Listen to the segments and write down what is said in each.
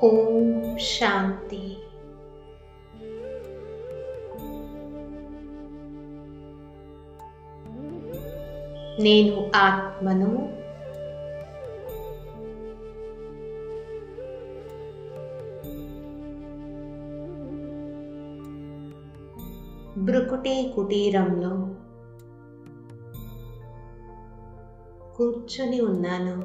ఓం శాంతి. నేను ఆత్మను. భృకుటి కుటీరంలో కూర్చొని ఉన్నాను.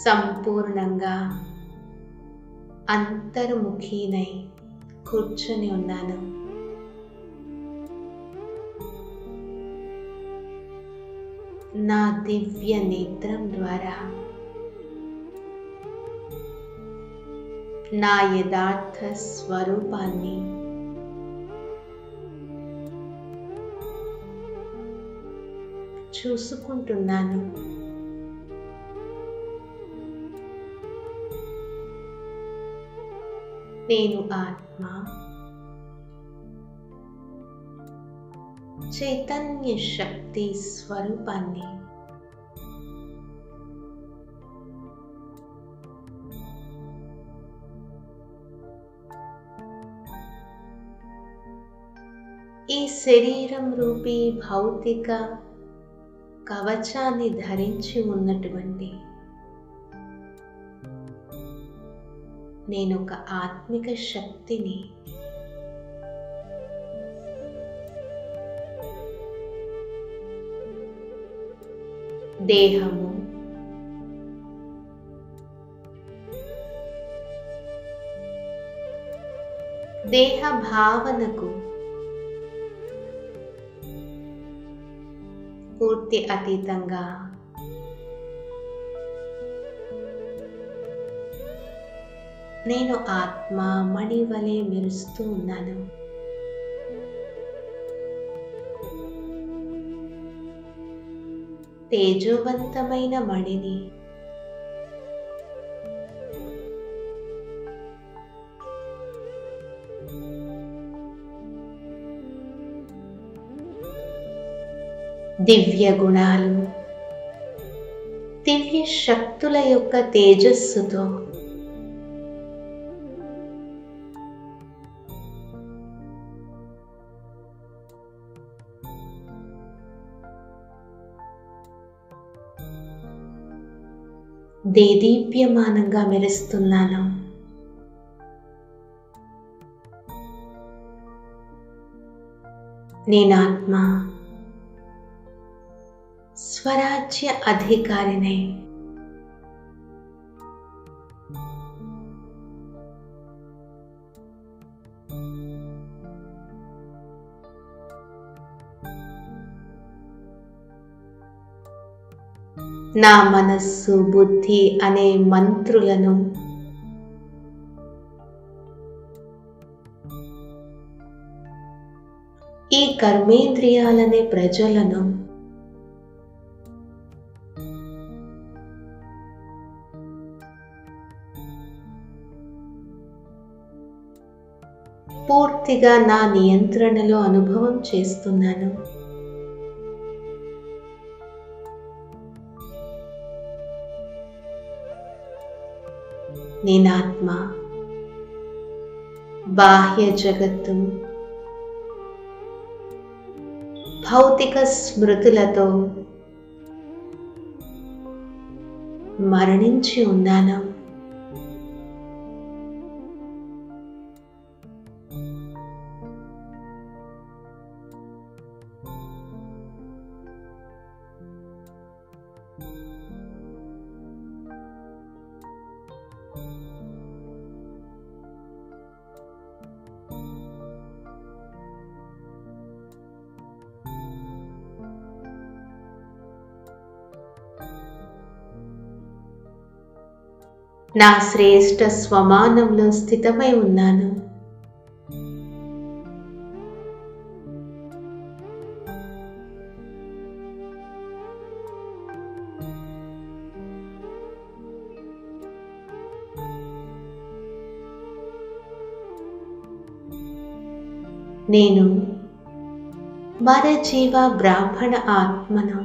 సంపూర్ణంగా అంతర్ముఖినై కూర్చొని ఉన్నాను. నా దివ్య నేత్రం ద్వారా నా యథార్థ స్వరూపాన్ని చూసుకుంటున్నాను. నేను ఆత్మ, చైతన్య శక్తి స్వరూపాన్ని. ఈ శరీరం రూపీ భౌతిక కవచాన్ని ధరించి ఉన్నటువంటి నేనొక ఆత్మిక శక్తిని. దేహము, దేహ భావనకు పూర్తి అతీతంగా నేను ఆత్మ మణి వలె మెరుస్తూ ఉన్నాను. తేజోవంతమైన మణిని దివ్య గుణాలు, దివ్య శక్తుల యొక్క తేజస్సుతో దేదీప్యమానంగా మెరుస్తున్నాను. నేనాత్మ స్వరాజ్య అధికారినై నా మనస్సు, బుద్ధి అనే మంత్రులను ఈ కర్మేంద్రియాలనే ప్రజలను పూర్తిగా నా నియంత్రణలో అనుభవం చేస్తున్నాను. నేనాత్మ బాహ్య జగత్తు, భౌతిక స్మృతులతో మరణించి ఉన్నాను. నా శ్రేష్ఠ స్వమానంలో స్థితమై ఉన్నాను. నేను మరజీవ బ్రాహ్మణ ఆత్మను.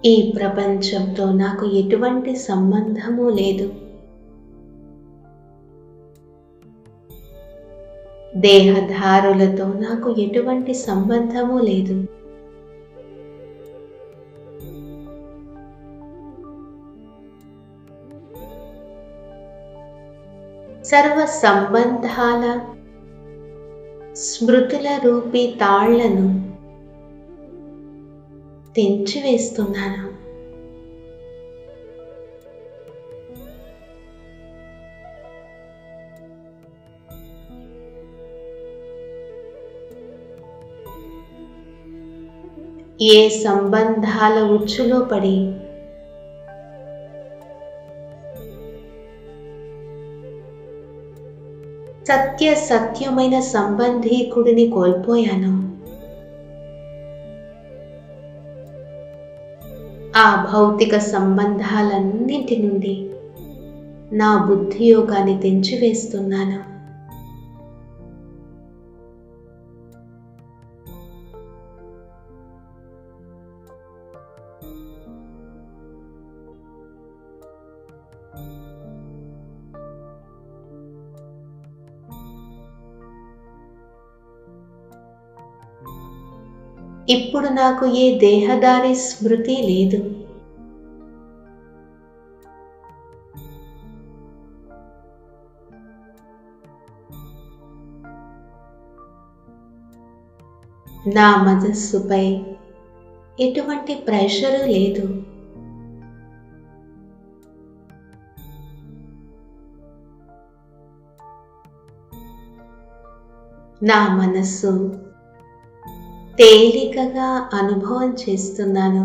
ఈ ప్రపంచంతో నాకు ఎటువంటి సంబంధము లేదు. దేహధారులతో నాకు ఎటువంటి సంబంధము లేదు. సర్వ సంబంధాల స్మృతుల రూపీ తాళ్లను తెంచివేస్తున్నాను. ఏ సంబంధాల ఉచ్చులో పడి సత్యమైన సంబంధీకుడిని కోల్పోయాను, ఆ భౌతిక సంబంధాలన్నింటి నుండి నా బుద్ధియోగాన్ని తెంచివేస్తున్నాను. ఇప్పుడు నాకు ఏ దేహదారి స్మృతి లేదు. నా మనస్సుపై ఎటువంటి ప్రెషరు లేదు. నా మనస్సు తేలికగా అనుభవం చేస్తున్నాను.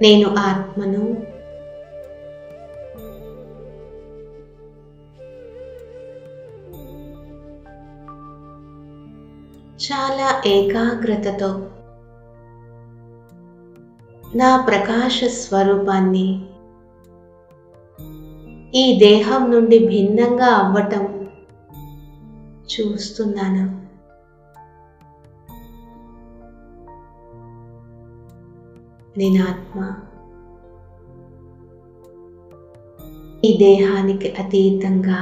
నేను ఆత్మను. చాలా ఏకాగ్రతతో నా ప్రకాశ స్వరూపాన్ని ఈ దేహం నుండి భిన్నంగా అవ్వటం చూస్తున్నాను. నేను ఆత్మ. ఈ దేహానికి అతీతంగా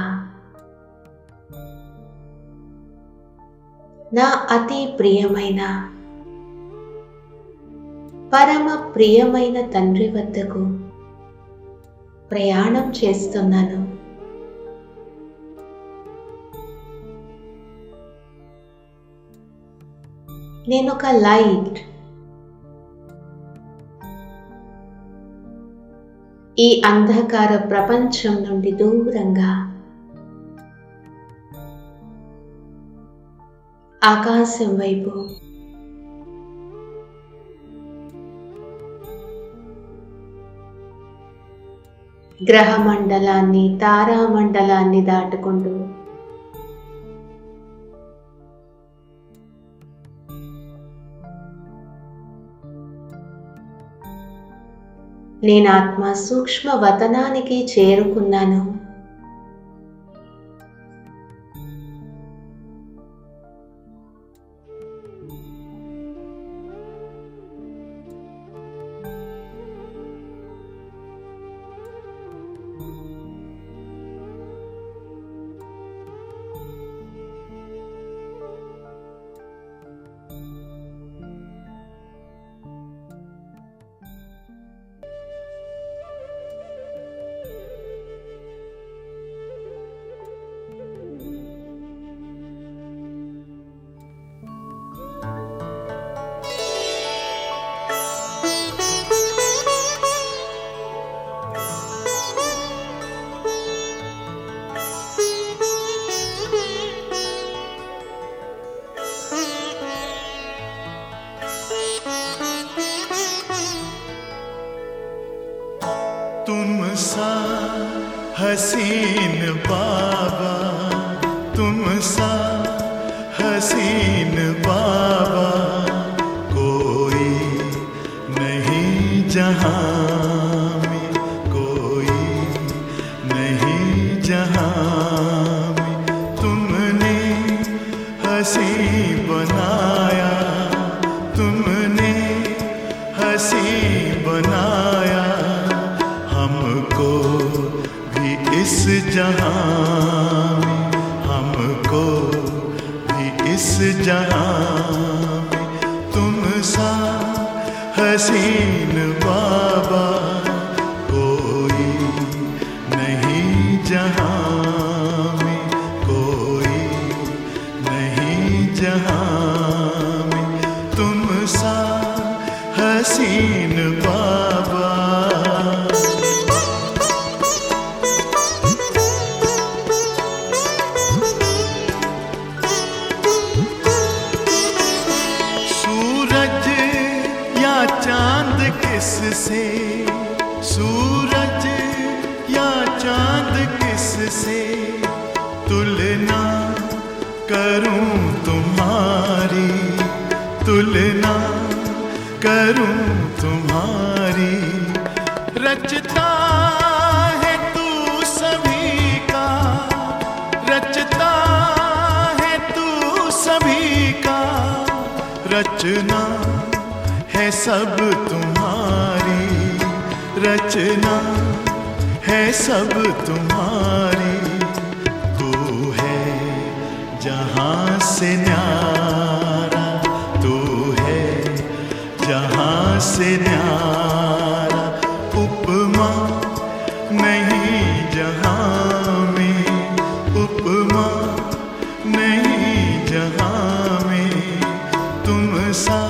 నా అతి ప్రియమైన పరమ ప్రియమైన తండ్రి వద్దకు ప్రయాణం చేస్తున్నాను. నేనొక లైట్. ఈ అంధకార ప్రపంచం నుండి దూరంగా ఆకాశం వైపు గ్రహమండలాన్ని, తారామండలాన్ని దాటుకుంటూ నేను ఆత్మ సూక్ష్మ వతనానికి చేరుకున్నాను. तुम सा हसीन बाबा, तुम सा हसीन बाबा, कोई नहीं जहां में, कोई नहीं जहां में। तुमने हसी बनाया, तुमने हसी बनाया, हमको भी इस जहां में, हमको भी इस जहां में। तुम सा हसीन बाबा, कोई नहीं जहां में, कोई नहीं जहां में। तुम सा हसीन बाबा। चांद किससे, सूरज या चांद किससे तुलना करूं तुम्हारी, तुलना करूं तुम्हारी। रचता है तू सभी का, रचता है तू सभी का, रचना है सब तुम्हारी, रचना है सब तुम्हारी। तू है जहां से न्यारा, तू है जहां से न्यारा। उपमा नहीं जहां में, उपमा नहीं जहां में। तुम सा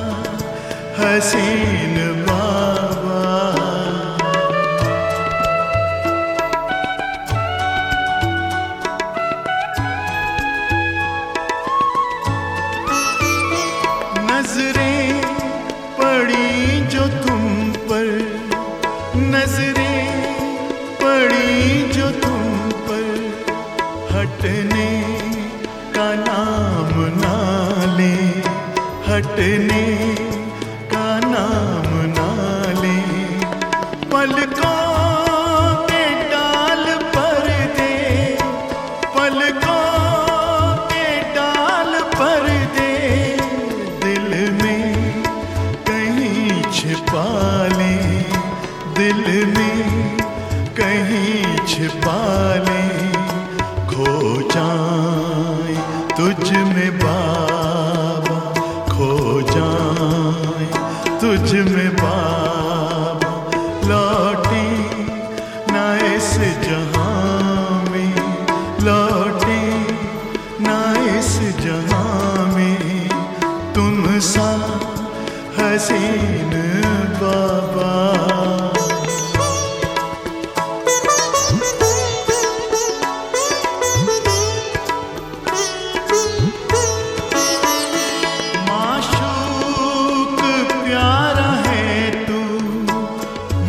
हसीन बाबा। नजरें पड़ी जो तुम पर, नजरें पड़ी जो तुम पर, हटने का नाम ना ले, हटने नाम ना ले। पलकों के डाल पर दे, पलकों के डाल पर दे, दिल में कहीं छिपा ले, दिल में कहीं छिपा ले। खो जाए तुझ में बाबा, खो जाए तुझ में बाबा। लौटे ना इस जहां में, लौटे ना इस जहां में। तुम सा हसीन बाबा।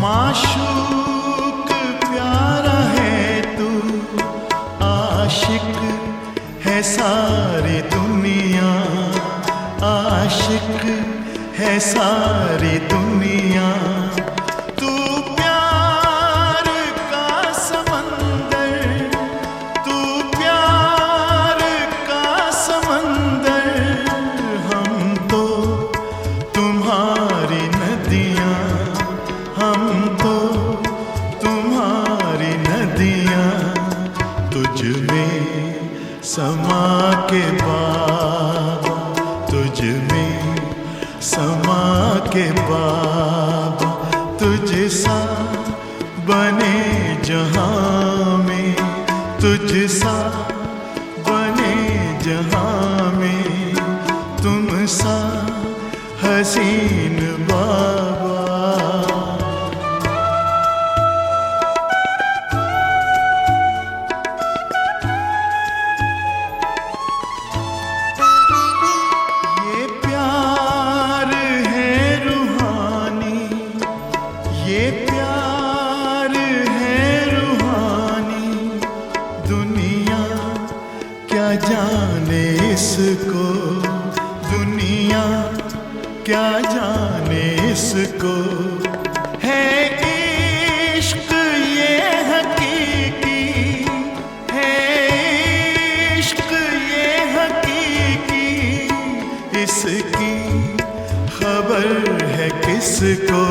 माशूक प्यारा है तू, आशिक है सारी दुनिया, आशिक है सारी दुनिया। तू प्यारा समा के बाबा, तुझ में समा के बाबा, तुझ सा बने जहां में, तुझ सा बने जहां में, तुम सा हसीन बाबा। ये प्यार है रूहानी, ये प्यार है रूहानी, दुनिया क्या जाने इसको, दुनिया क्या जाने इसको। है इश्क ये हकीकी, है इश्क ये हकीकी, इसकी खबर है किसको,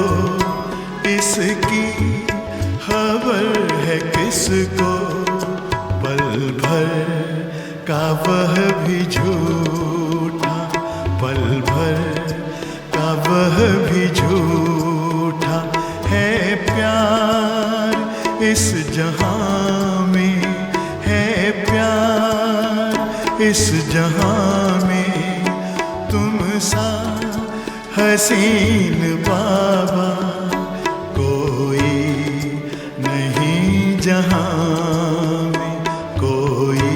इसकी खबर है किसको। पल भर का वह भी झूठा, पल भर का वह भी झूठा है। प्यार इस जहां में है, प्यार इस जहां में, तुम सा हसीन बाबा कोई नहीं जहां में, कोई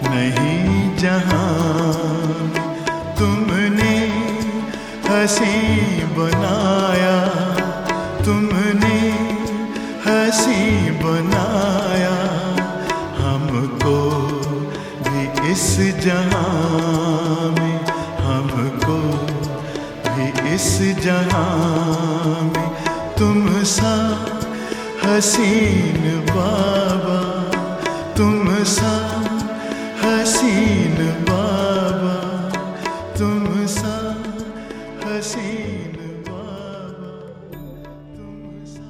नहीं जहां में। तुमने हंसी बनाया, तुमने हंसी बनाया, हमको भी इस जहां में, हमको भी इस जहां में। तुम सा हसीन बाबा, तुम सा हसीन बाबा, तुम सा हसीन बाबा, तुम सा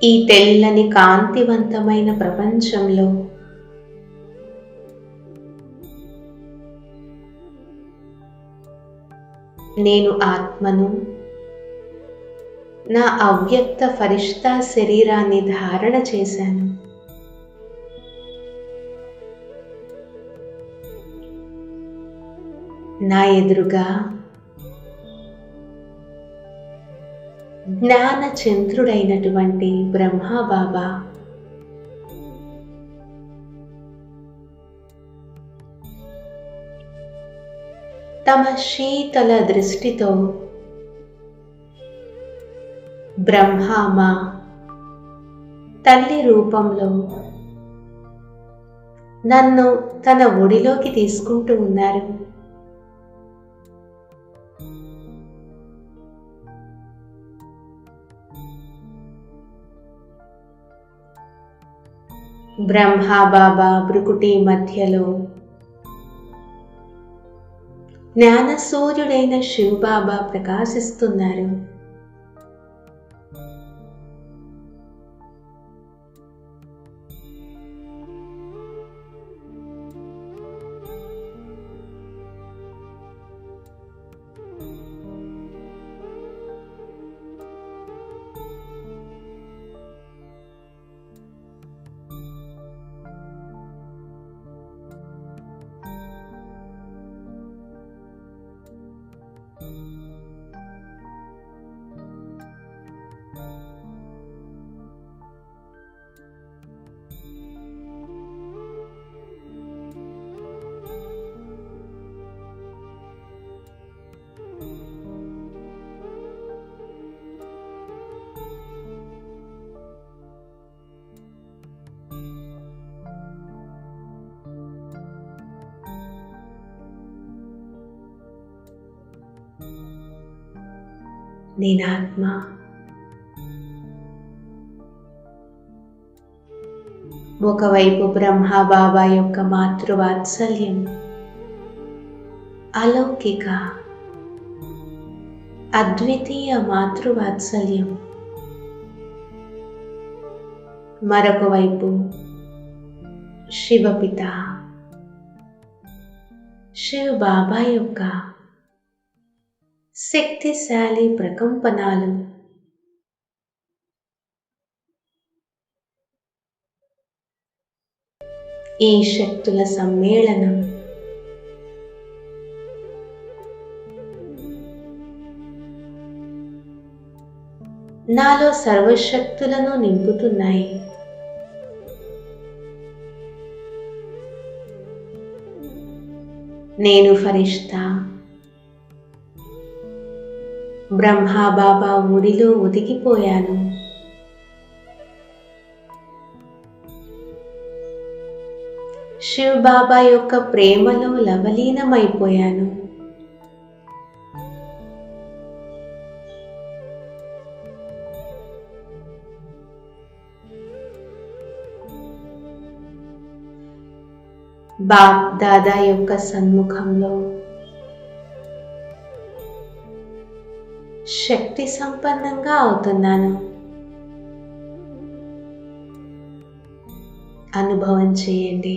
ఈ తెల్లని కాంతివంతమైన ప్రపంచంలో నేను ఆత్మను, నా అవ్యక్త ఫరిష్తా శరీరాన్ని ధారణ చేశాను. నా ఎదురుగా జ్ఞాన చంద్రుడైనటువంటి బ్రహ్మబాబా తమ శీతల దృష్టితో బ్రహ్మ తల్లి రూపంలో నన్ను తన ఒడిలోకి తీసుకుంటూ ఉన్నారు. బ్రహ్మ బాబా భృకుటి మధ్యలో జ్ఞాన సూర్యుడైన శివబాబా ప్రకాశిస్తున్నారు. నేనాత్మ ఒకవైపు బ్రహ్మ బాబా యొక్క మాతృవాత్సల్యం, అలౌకిక అద్వితీయ మాతృవాత్సల్యం, మరొక వైపు శివపిత శివ బాబా యొక్క శక్తిశాలి ప్రకంపనాలు. ఈ శక్తుల సమ్మేళనం నాలో సర్వశక్తులను నింపుతున్నాయి. నేను ఫరిష్తా బ్రహ్మా బాబా ఒడిలో ఒదిగిపోయాను. శివ్ బాబా యొక్క ప్రేమలో లవలీనమైపోయాను. బాప్ దాదా యొక్క సన్ముఖంలో శక్తి సంపన్నంగా అవుతున్నాను. అనుభవం చేయండి.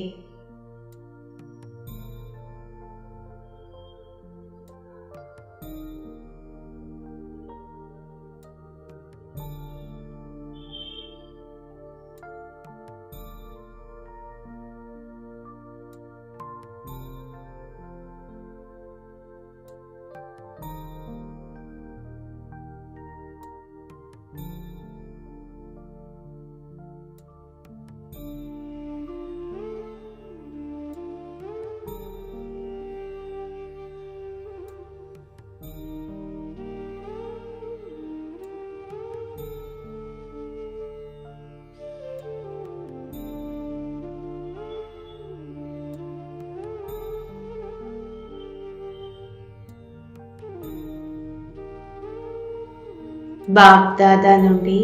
బాప్ దాదా నుండి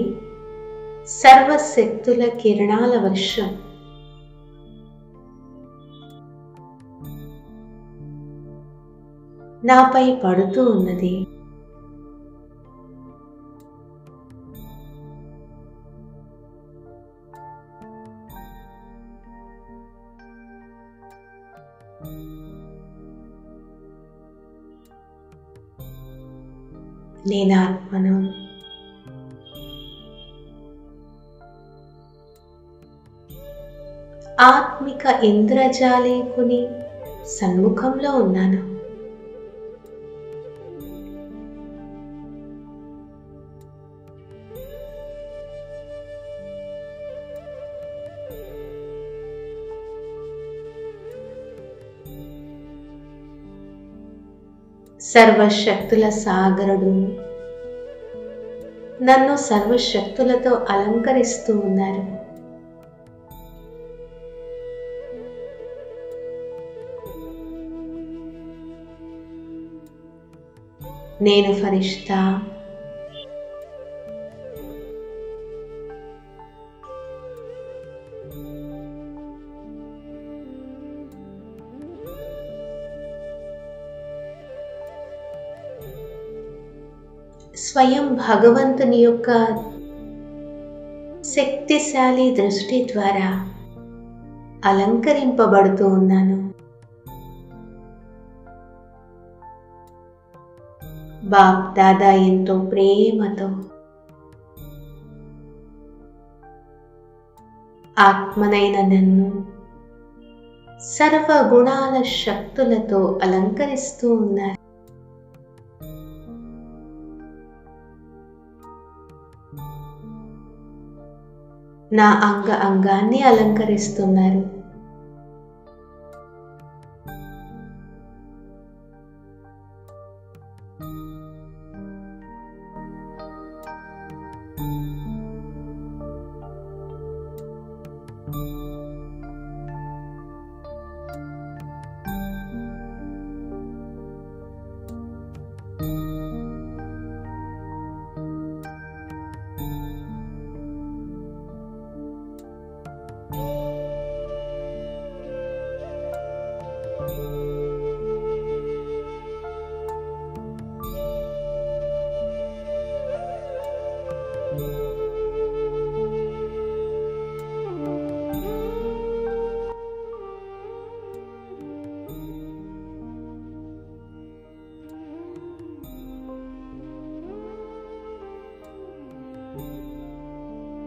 సర్వశక్తుల కిరణాల వర్షం నాపై పడుతూ ఉన్నది. నేను ఆత్మను. ఆత్మిక ఇంద్రజాలీకుని సన్ముఖంలో ఉన్నాను. సర్వశక్తుల సాగరుడు నన్ను సర్వశక్తులతో అలంకరిస్తూ ఉన్నారు. నేను ఫరిష్తా, స్వయం భగవంతుని యొక్క శక్తిశాలి దృష్టి ద్వారా అలంకరింపబడుతూ ఉన్నాను. బాప్ దాదా ఎంతో ప్రేమతో ఆత్మనైన నన్ను సర్వ గుణాల శక్తులతో అలంకరిస్తూ ఉన్నారు. నా అంగాన్ని అలంకరిస్తున్నారు.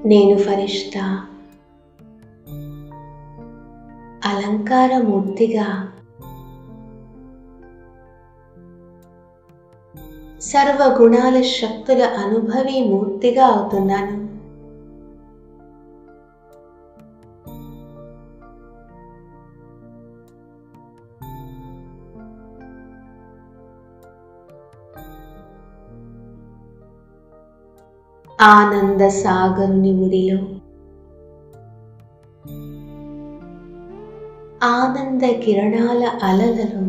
నేను ఫరిష్తా అలంకారమూర్తిగా సర్వగుణాల శక్తుల అనుభవి మూర్తిగా అవుతున్నాను. ఆనంద సాగరుని ఒడిలో ఆనంద కిరణాల అలలలో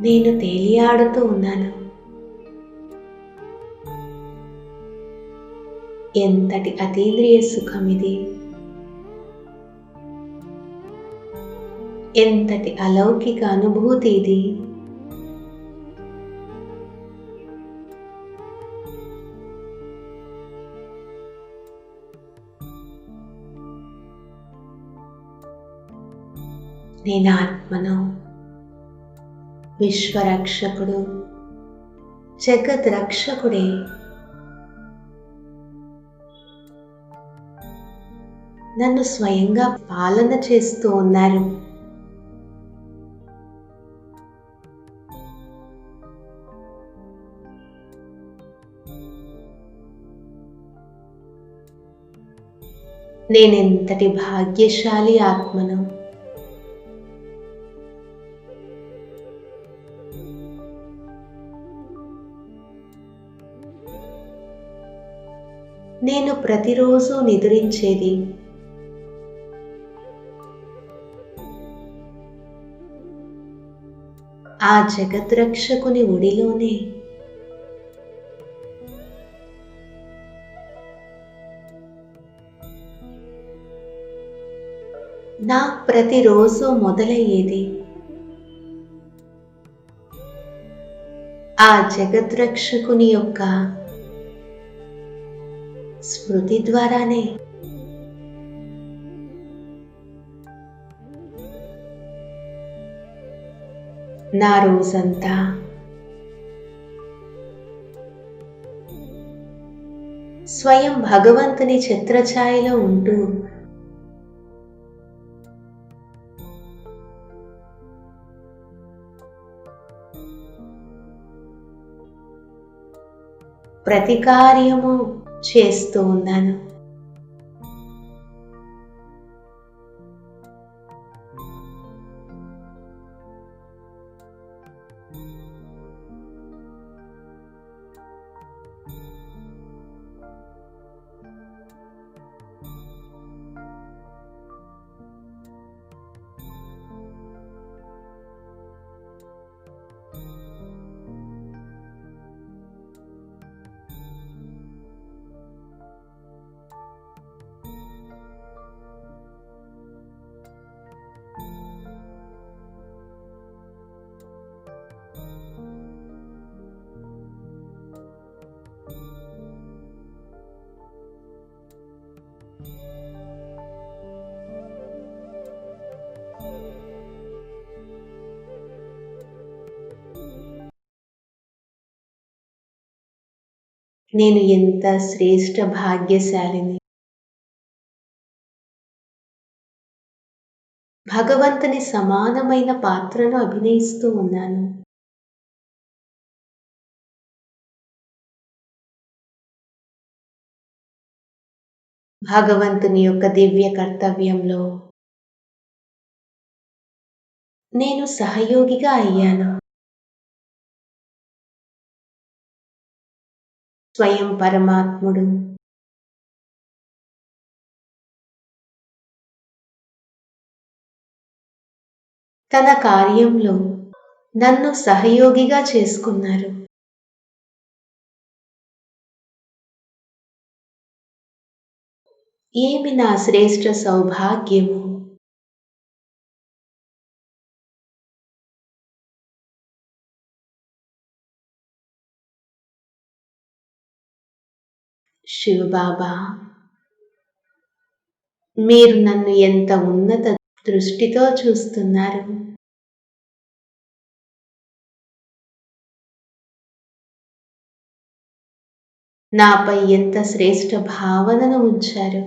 నేను తేలియాడుతూ ఉన్నాను. ఎంతటి అతీంద్రియ సుఖమిది! ఎంతటి అలౌకిక అనుభూతి ఇది! నేను ఆత్మను, విశ్వరక్షకుడు, జగత్ రక్షకుడే. నన్ను స్వయంగా పాలన చేస్తూ ఉన్నారు. నేనెంతటి భాగ్యశాలి ఆత్మను! నేను ప్రతిరోజు నిద్రించేది ఆ జగద్రక్షకుని ఒడిలోనే. నా ప్రతిరోజు మొదలయ్యేది ఆ జగద్రక్షకుని యొక్క స్మృతి ద్వారానే. నా రోజంతా స్వయం భగవంతుని ఛత్రఛాయలో ఉంటూ ప్రతి కార్యము చేస్తూ ఉన్నాను. నేను ఎంత శ్రేష్ఠ భాగ్యశాలిని. భగవంతుని సమానమైన పాత్రను అభినయిస్తూ ఉన్నాను. భగవంతుని యొక్క దివ్య కర్తవ్యంలో నేను సహయోగిగా అయ్యాను. స్వయం పరమాత్ముడు తన కార్యంలో నన్ను సహయోగిగా చేసుకున్నారు. ఏమి నా శ్రేష్ఠ సౌభాగ్యము! శివబాబా, మీరు నన్ను ఎంత ఉన్నత దృష్టితో చూస్తున్నారు. నాపై ఎంత శ్రేష్ఠ భావనను ఉంచారు.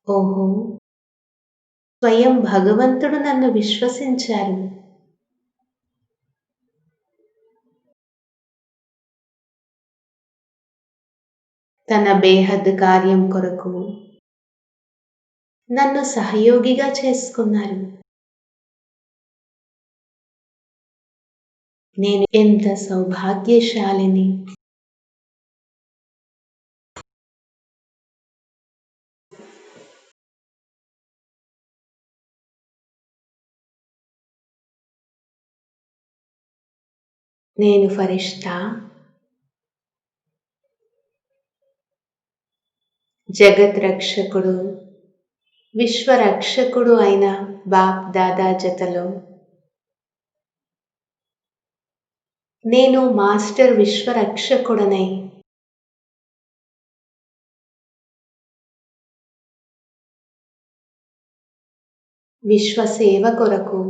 ఓహో, స్వయం భగవంతుడు నన్ను విశ్వసించారు. తన బేహద్ కార్యం కొరకు నన్ను సహయోగిగా చేసుకున్నారు. నేను ఎంత సౌభాగ్యశాలిని. నేను ఫరిష్తా, జగత్ రక్షకుడు, విశ్వరక్షకుడు అయిన బాప్ దాదా జతలో నేను మాస్టర్ విశ్వరక్షకుడనై విశ్వసేవ కొరకు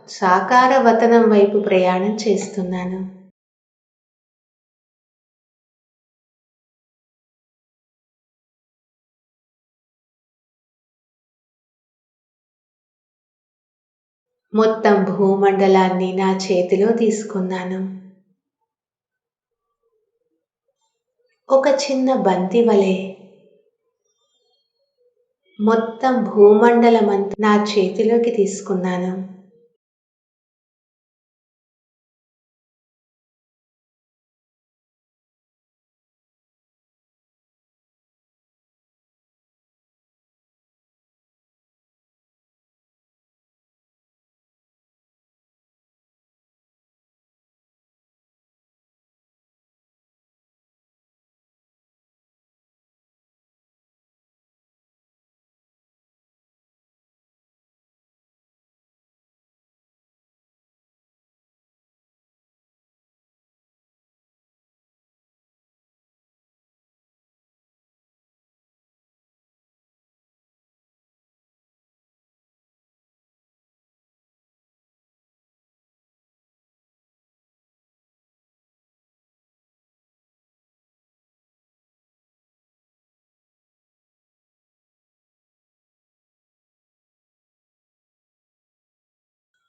సాకార వతనం వైపు ప్రయాణం చేస్తున్నాను. మొత్తం భూమండలాన్ని నా చేతిలో తీసుకున్నాను. ఒక చిన్న బంతి వలె మొత్తం భూమండలమంతా నా చేతిలోకి తీసుకున్నాను.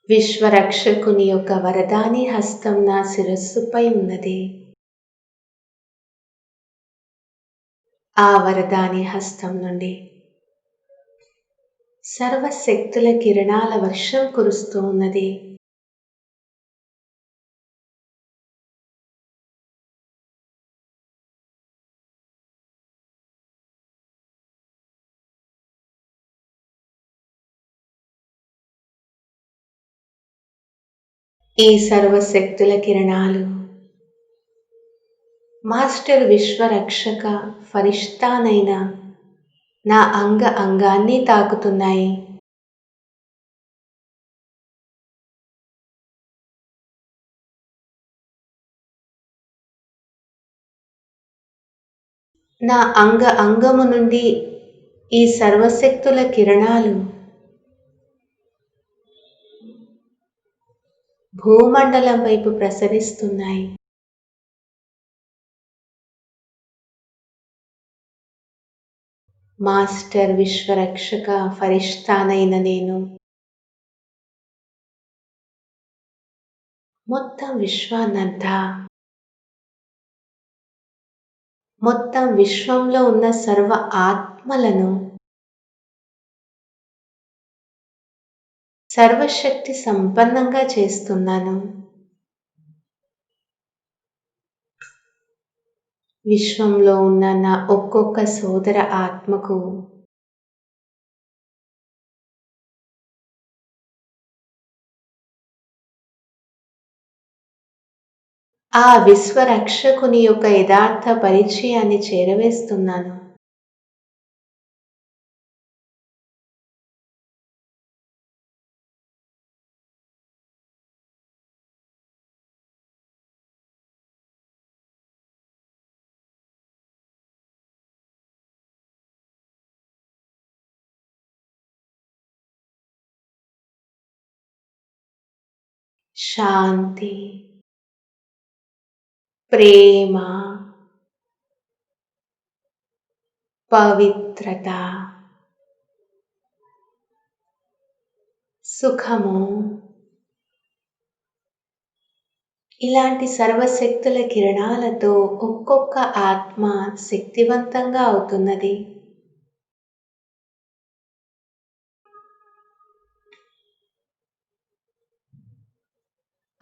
విశ్వరక్షకుని యొక్క వరదాని హస్తం నా శిరస్సుపై ఉన్నది. ఆ వరదాని హస్తం నుండి సర్వశక్తుల కిరణాల వర్షం కురుస్తూ ఉన్నది. ఈ సర్వశక్తుల కిరణాలు మాస్టర్ విశ్వరక్షక ఫరిష్తానైన నా అంగాన్ని తాకుతున్నాయి. నా అంగము నుండి ఈ సర్వశక్తుల కిరణాలు భూమండలం వైపు ప్రసరిస్తున్నాయి. మాస్టర్ విశ్వరక్షక ఫరిష్తానైన నేను మొత్తం విశ్వాన్నంతా, మొత్తం విశ్వంలో ఉన్న సర్వ ఆత్మలను సర్వశక్తి సంపన్నంగా చేస్తున్నాను. విశ్వంలో ఉన్న నా ఒక్కొక్క సోదర ఆత్మకు ఆ విశ్వరక్షకుని యొక్క యథార్థ పరిచయాన్ని చేరవేస్తున్నాను. శాంతి, ప్రేమ, పవిత్రత, సుఖము, ఇలాంటి సర్వశక్తుల కిరణాలతో ఒక్కొక్క ఆత్మ శక్తివంతంగా అవుతున్నది.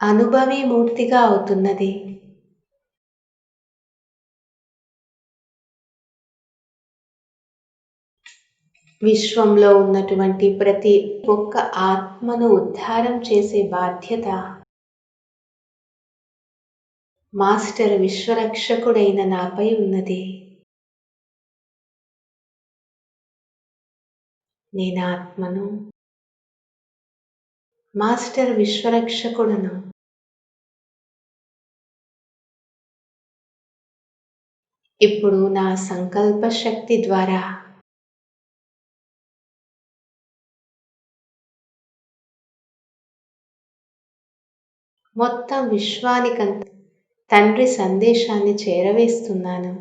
అనుభవీ మూర్తిగా అవుతున్నది. విశ్వంలో ఉన్నటువంటి ప్రతి ఒక్క ఆత్మను ఉద్ధారం చేసే బాధ్యత మాస్టర్ విశ్వరక్షకుడైన నాపై ఉన్నది. నేను ఆత్మను, మాస్టర్ విశ్వరక్షకుడను. ఇప్పుడు నా సంకల్ప శక్తి ద్వారా మొత్తం విశ్వానికంత తండ్రి సందేశాన్ని చేరవేస్తున్నాను.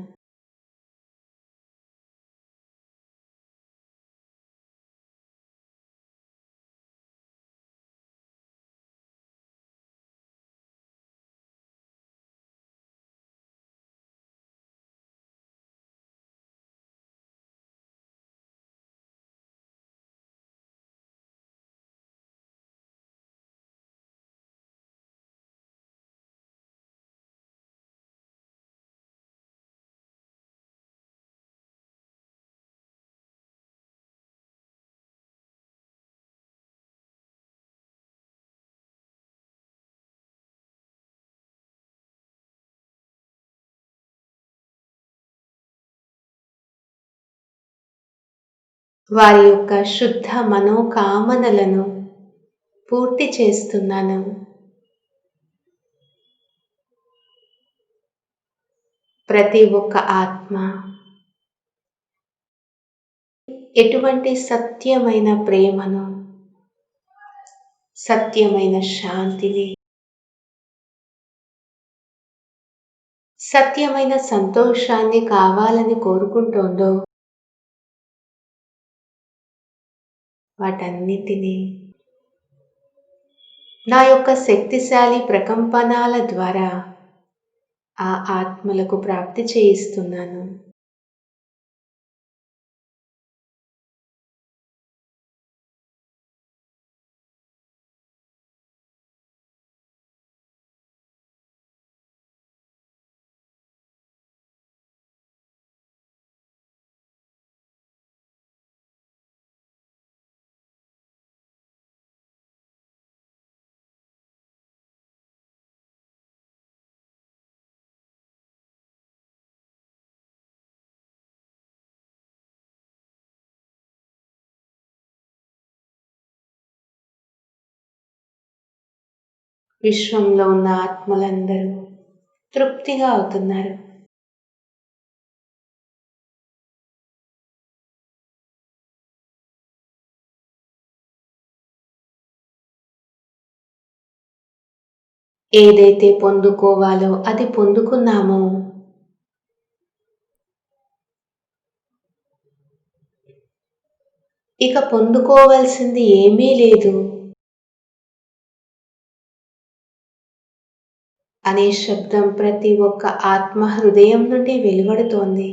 వారి యొక్క శుద్ధ మనోకామనలను పూర్తి చేస్తున్నాను. ప్రతి ఒక్క ఆత్మ ఎటువంటి సత్యమైన ప్రేమను, సత్యమైన శాంతిని, సత్యమైన సంతోషాన్ని కావాలని కోరుకుంటోందో వాటన్నిటినీ నా యొక్క శక్తిశాలి ప్రకంపనాల ద్వారా ఆ ఆత్మలకు ప్రాప్తి చేయిస్తున్నాను. విశ్వంలో ఉన్న ఆత్మలందరూ తృప్తిగా అవుతున్నారు. ఏదైతే పొందుకోవాలో అది పొందుకున్నామో, ఇక పొందుకోవాల్సింది ఏమీ లేదు అనే శబ్దం ప్రతి ఒక్క ఆత్మ హృదయం నుండి వెలువడుతోంది.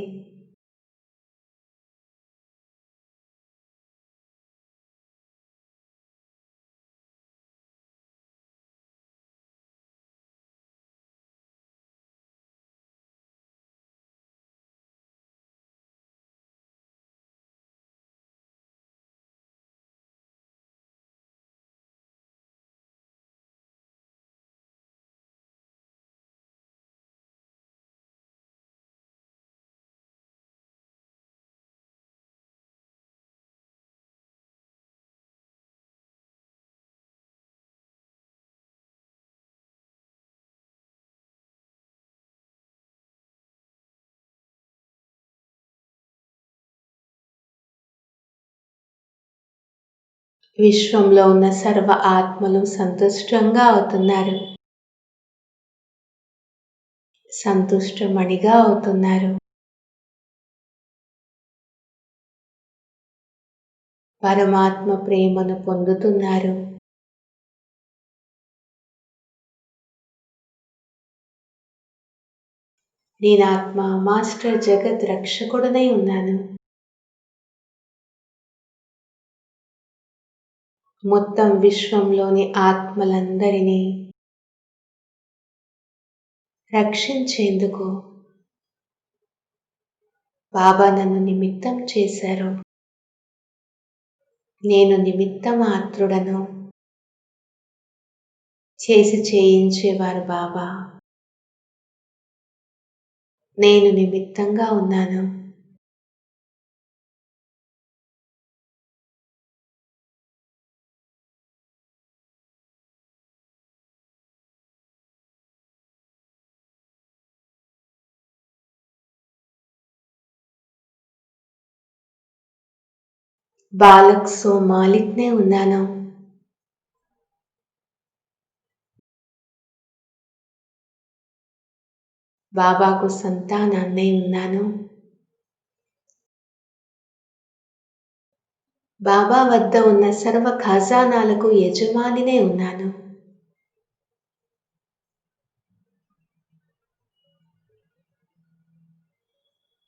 విశ్వంలో ఉన్న సర్వ ఆత్మలు సంతుష్టంగా అవుతున్నారు, సంతుష్టమణిగా అవుతున్నారు. పరమాత్మ ప్రేమను పొందుతున్నారు. నేనాత్మ మాస్టర్ జగత్ రక్షకుడనై ఉన్నాను. మొత్తం విశ్వంలోని ఆత్మలందరినీ రక్షించేందుకు బాబా నన్ను నిమిత్తం చేశారు. నేను నిమిత్త మాత్రుడను. చేసి చేయించేవారు బాబా. నేను నిమిత్తంగా ఉన్నాను. బాలక్ సో మాలిక్నే ఉన్నాను. బాబాకు సంతానాన్నై ఉన్నాను. బాబా వద్ద ఉన్న సర్వ ఖజానాలకు యజమానినే ఉన్నాను.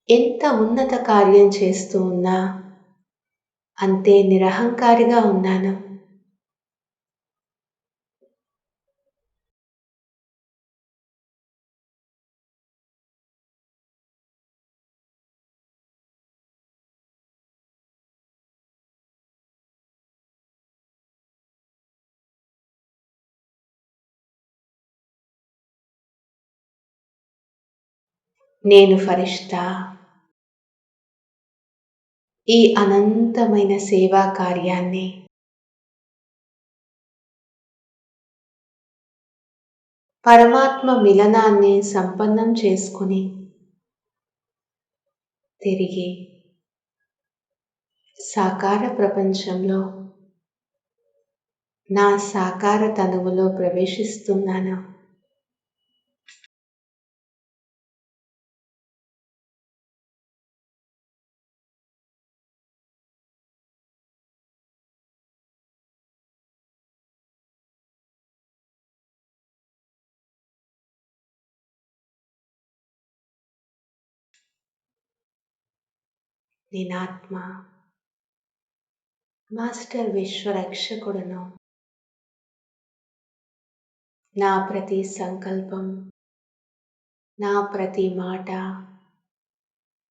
ఎంత ఉన్నత కార్యం చేస్తూ ఉన్నా అంతే నిరహంకారిగా ఉన్నాను. నేను ఫరిష్తా. ఈ అనంతమైన సేవా కార్యాన్ని పరమాత్మ మిలనాన్ని సంపన్నం చేసుకుని తిరిగి సాకార ప్రపంచంలో నా సాకార తనువులో ప్రవేశిస్తున్నాను. నేనాత్మ మాస్టర్ విశ్వరక్షకుడును. నా ప్రతి సంకల్పం, నా ప్రతి మాట,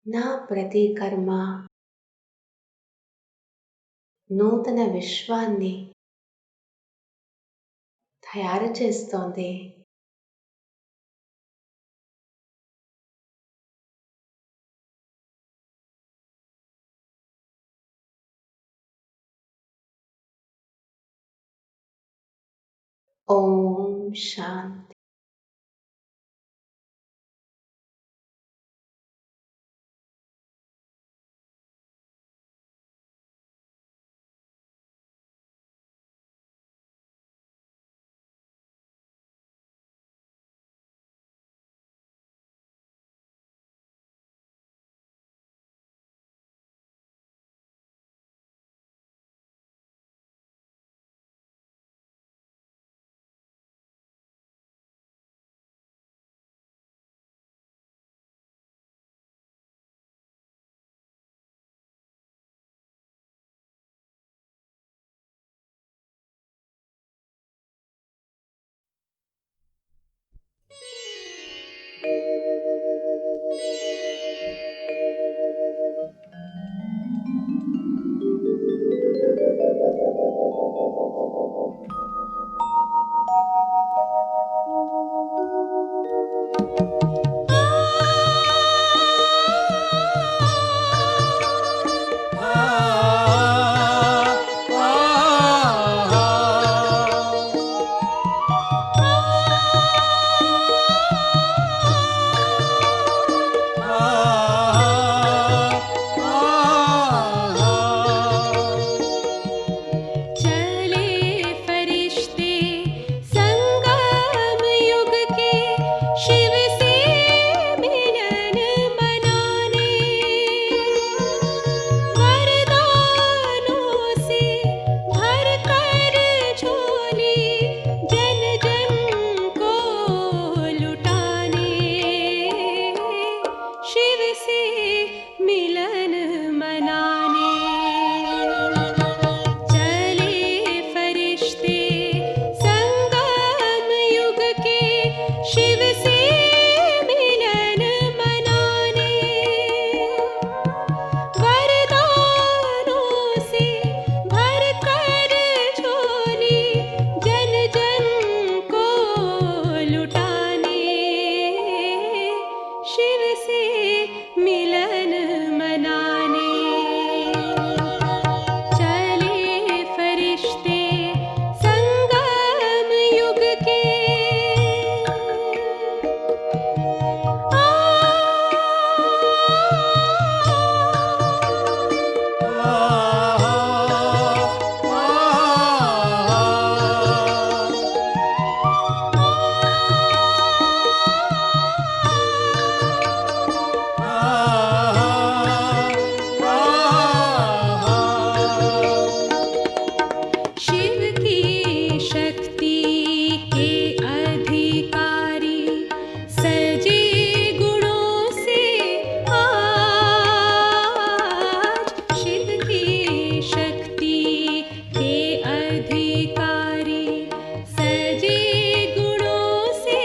నా ప్రతి కర్మ నూతన విశ్వాన్ని తయారు చేస్తోంది. ఓం శాంతి. से मिलन मनाने चले फरिश्ते संगम युग के। शिव की शक्ति के अधिकारी सजे गुणों से आज, शिव की शक्ति के अधिकारी सजे गुणों से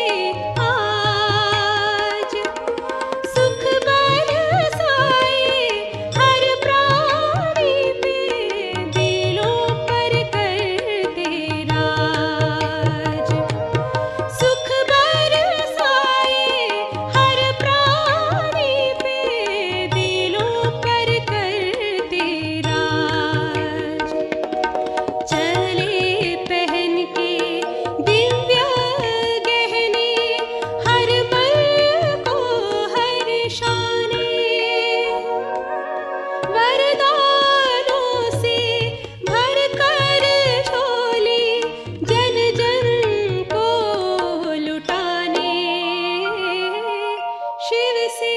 आज, सुख बरसाए हर प्राणी पे, दिलों पर करते राज। सुख बरसाए हर प्राणी पे, दिलों पर करते राज। चले पहन के दिव्य गहने, हर पल को हर्षाने, वरदानों से भर कर झोली जन जन को लुटाने। शिव से